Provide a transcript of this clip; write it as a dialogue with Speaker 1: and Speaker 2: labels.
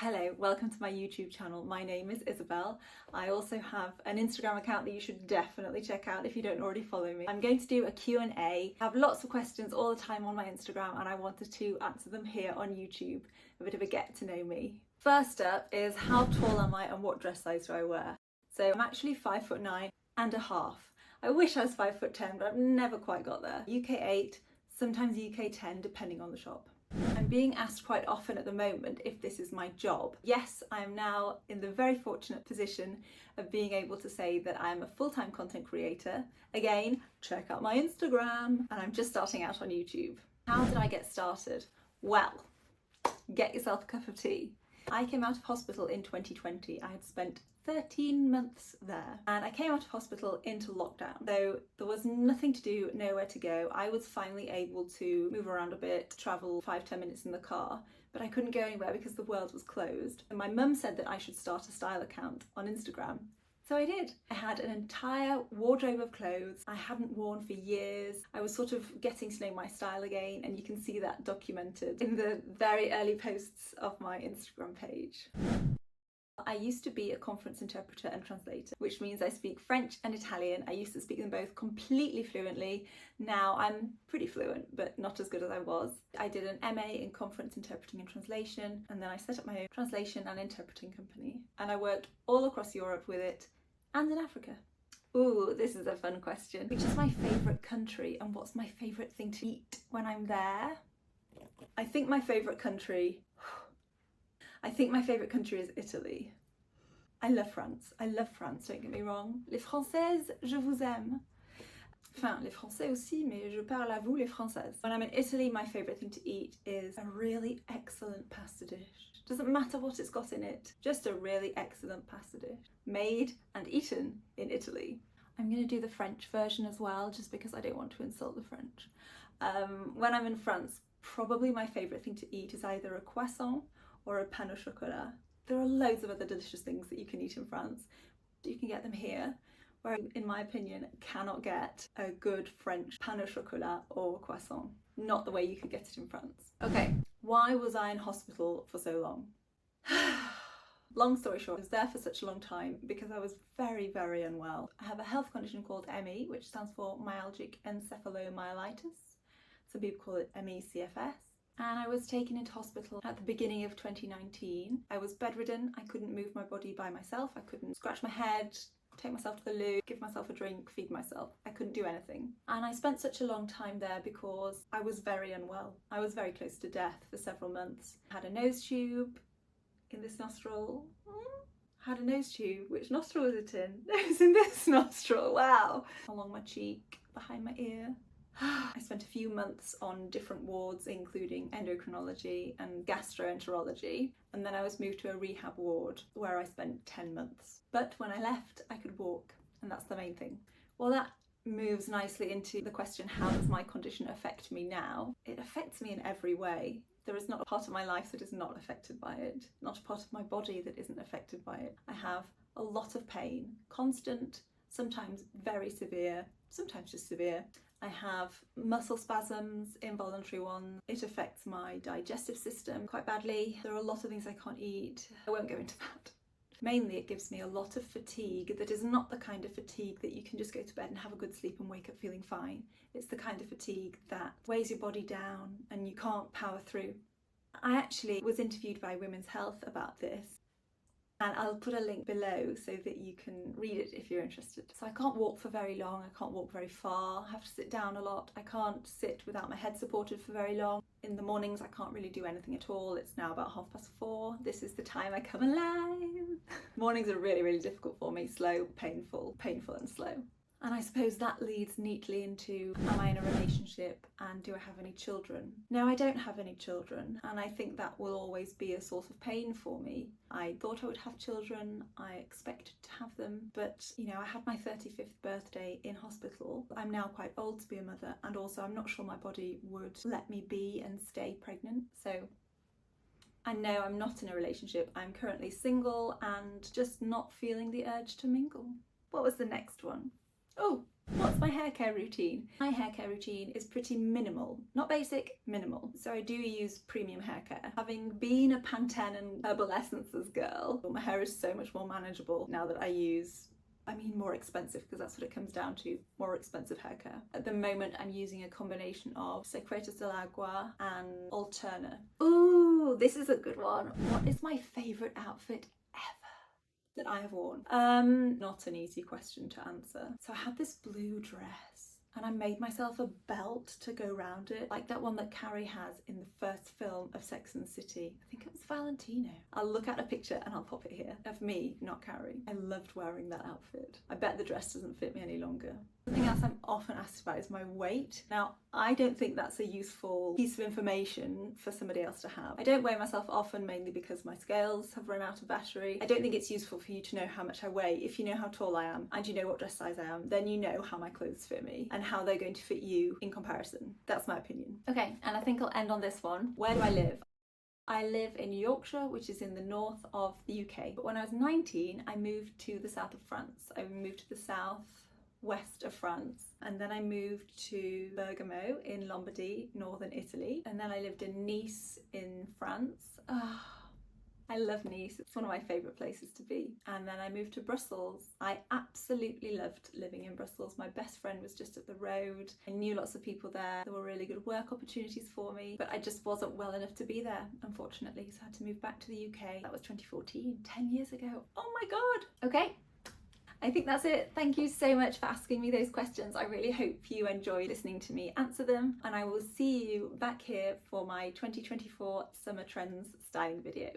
Speaker 1: Hello, welcome to my YouTube channel. My name is Isabel. I also have an Instagram account that you should definitely check out if you don't already follow me. I'm going to do a Q&A. I have lots of questions all the time on my Instagram and I wanted to answer them here on YouTube, a bit of a get to know me. First up is how tall am I and what dress size do I wear? So I'm actually 5'9" and a half. I wish I was 5'10", but I've never quite got there. UK 8, sometimes UK 10 depending on the shop. I'm being asked quite often at the moment if this is my job. Yes, I am now in the very fortunate position of being able to say that I am a full-time content creator. Again, check out my Instagram, and I'm just starting out on YouTube. How did I get started? Well, get yourself a cup of tea. I came out of hospital in 2020. I had spent 13 months there and I came out of hospital into lockdown. So there was nothing to do, nowhere to go. I was finally able to move around a bit, travel 5-10 minutes in the car, but I couldn't go anywhere because the world was closed. And my mum said that I should start a style account on Instagram. So I did. I had an entire wardrobe of clothes I hadn't worn for years. I was sort of getting to know my style again, and you can see that documented in the very early posts of my Instagram page. I used to be a conference interpreter and translator, which means I speak French and Italian. I used to speak them both completely fluently. Now I'm pretty fluent, but not as good as I was. I did an MA in conference interpreting and translation, and then I set up my own translation and interpreting company. And I worked all across Europe with it and in Africa. Ooh, this is a fun question. Which is my favourite country and what's my favourite thing to eat when I'm there? I think my favourite country is Italy. I love France. I love France, don't get me wrong. Les Françaises, je vous aime. Enfin, les Français aussi, mais je parle à vous, les Françaises. When I'm in Italy, my favourite thing to eat is a really excellent pasta dish. Doesn't matter what it's got in it, just a really excellent pasta dish. Made and eaten in Italy. I'm going to do the French version as well, just because I don't want to insult the French. When I'm in France, probably my favourite thing to eat is either a croissant or a pain au chocolat. There are loads of other delicious things that you can eat in France. You can get them here, where in my opinion cannot get a good French pain au chocolat or croissant. Not the way you could get it in France. Okay, why was I in hospital for so long? Long story short, I was there for such a long time because I was very, very unwell. I have a health condition called ME, which stands for myalgic encephalomyelitis. Some people call it ME/CFS. And I was taken into hospital at the beginning of 2019. I was bedridden. I couldn't move my body by myself. I couldn't scratch my head, take myself to the loo, give myself a drink, feed myself. I couldn't do anything. And I spent such a long time there because I was very unwell. I was very close to death for several months. I had a nose tube in this nostril. Had a nose tube. Which nostril was it in? It was in this nostril. Wow. Along my cheek, behind my ear. I spent a few months on different wards, including endocrinology and gastroenterology, and then I was moved to a rehab ward where I spent 10 months. But when I left, I could walk, and that's the main thing. Well, that moves nicely into the question, how does my condition affect me now? It affects me in every way. There is not a part of my life that is not affected by it, not a part of my body that isn't affected by it. I have a lot of pain, constant, sometimes very severe, sometimes just severe. I have muscle spasms, involuntary ones. It affects my digestive system quite badly. There are a lot of things I can't eat. I won't go into that. Mainly it gives me a lot of fatigue that is not the kind of fatigue that you can just go to bed and have a good sleep and wake up feeling fine. It's the kind of fatigue that weighs your body down and you can't power through. I actually was interviewed by Women's Health about this. And I'll put a link below so that you can read it if you're interested. So I can't walk for very long, I can't walk very far, I have to sit down a lot, I can't sit without my head supported for very long. In the mornings I can't really do anything at all. It's now about 4:30. This is the time I come alive. Mornings are really, really difficult for me, slow, painful and slow. And I suppose that leads neatly into, am I in a relationship and do I have any children? No, I don't have any children, and I think that will always be a source of pain for me. I thought I would have children, I expected to have them, but you know, I had my 35th birthday in hospital. I'm now quite old to be a mother, and also I'm not sure my body would let me be and stay pregnant. So I know I'm not in a relationship. I'm currently single and just not feeling the urge to mingle. What was the next one? Oh, What's my hair care routine? My hair care routine is pretty minimal. Not basic, minimal. So I do use premium hair care. Having been a Pantene and Herbal Essences girl, my hair is so much more manageable now that I use more expensive, because that's what it comes down to, more expensive hair care. At the moment, I'm using a combination of Secretos del Agua and Alterna. Ooh, this is a good one. What is my favourite outfit ever that I have worn? Not an easy question to answer. So I had this blue dress, and I made myself a belt to go around it, like that one that Carrie has in the first film of Sex and the City. I think it was Valentino. I'll look at a picture and I'll pop it here, of me, not Carrie. I loved wearing that outfit. I bet the dress doesn't fit me any longer. Something else I'm often asked about is my weight. Now, I don't think that's a useful piece of information for somebody else to have. I don't weigh myself often, mainly because my scales have run out of battery. I don't think it's useful for you to know how much I weigh. If you know how tall I am and you know what dress size I am, then you know how my clothes fit me and how they're going to fit you in comparison. That's my opinion. Okay, and I think I'll end on this one. Where do I live? I live in Yorkshire, which is in the north of the UK. But when I was 19, I moved to the south of France. I moved to the south west of France, and then I moved to Bergamo in Lombardy, northern Italy, and then I lived in Nice in France. I love Nice, it's one of my favourite places to be. And then I moved to Brussels. I absolutely loved living in Brussels. My best friend was just up the road. I knew lots of people there. There were really good work opportunities for me, but I just wasn't well enough to be there, unfortunately, so I had to move back to the UK. That was 2014, 10 years ago. Oh my God. Okay. I think that's it. Thank you so much for asking me those questions. I really hope you enjoy listening to me answer them, and I will see you back here for my 2024 Summer Trends styling video.